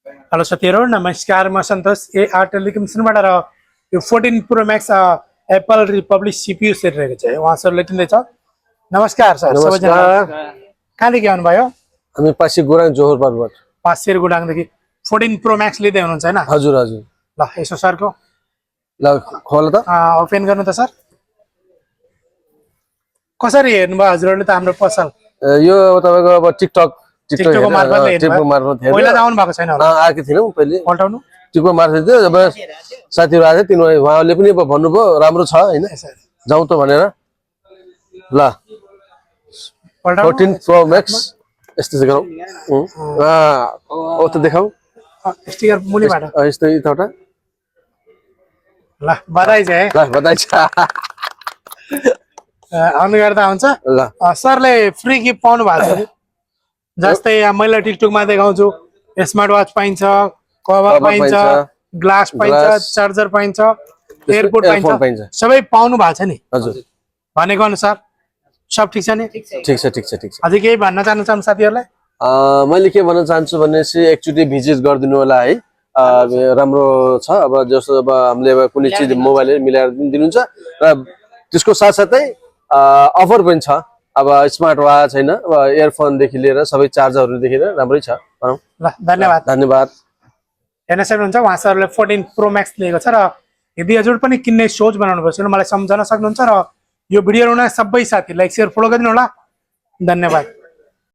Hello साथीहरु नमस्कार म सन्तोष एआर टेलिकम्युनिकेसनबाट र यो 14 pro max Apple Republic CPU set रहेको छ उहाँ सर लेटिँदैछ। नमस्कार सर सबैजना कहाँदेखि आउनुभयो? हामी पासी गुराङ जोहोर पर्वत पासेर गुडाङदेखि 14 प्रो मैक्स लिँदै हुनुहुन्छ हैन? हजुर हजुर ल यसो सरको ल खोल त ओपन गर्नु त सर। कसरी हेर्नुभयो हजुरहरुले त हाम्रो पसल? यो तपाईको अब टिकटक टिकटक मार्फत हेर्नु पहिला त आउनु भएको छैन होला? आएको थिएन पहिले पल्टाउनु टिकटक मार्फत थियो। अब साथीहरु आए तिनीहरु उहाँले पनि भन्नुभयो राम्रो छ हैन जाउँ त भनेर। ल 14 प्रो मैक्स यस्तो चाहिँ गरौँ ओ त देखाऊ स्टिकर मुनिबाट यस्तो एउटा ल बधाई छ है। ल बधाई छ आउनु गर्दा हुन्छ। ल सरले फ्री गिफ्ट पाउनु भएको छ जस्तै मैले टिकटकमा देखाउँछु स्मार्ट वाच पाइन्छ, कभर पाइन्छ, ग्लास पाइन्छ, चार्जर पाइन्छ, एयरपोर्ट पाइन्छ, सबै पाउनु भएको छ नि हजुर भनेको अनुसार सब ठीक छ नि? ठीक छ ठीक छ ठीक छ। अझै केही भन्न चाहनुहुन्छ साथीहरुलाई? मैले के भन्न चाहन्छु भनेपछि एकचोटी भिजिट गरिदिनु होला है। राम्रो छ अब जस्तो अब हामीले अब कुनै चीज मोबाइल मिलाएर दिनुहुन्छ र त्यसको साथसाथै अफर पनि छ। अब स्मार्ट वाच हैन अब इयरफोन देखि लिएर सबै चार्जरहरु देखि लिएर राम्रै छ भनौं। ल धन्यवाद धन्यवाद। हेर्न सक्नुहुन्छ उहाँ सरले 14 प्रो मैक्स लिएको छ र यदि हजुर पनि किन्ने सोच बनाउनु भएको छ भने मलाई सम्झन सक्नुहुन्छ र यो भिडियो हेर्न सबै साथीलाई शेयर फलो गरिदिनु होला। धन्यवाद।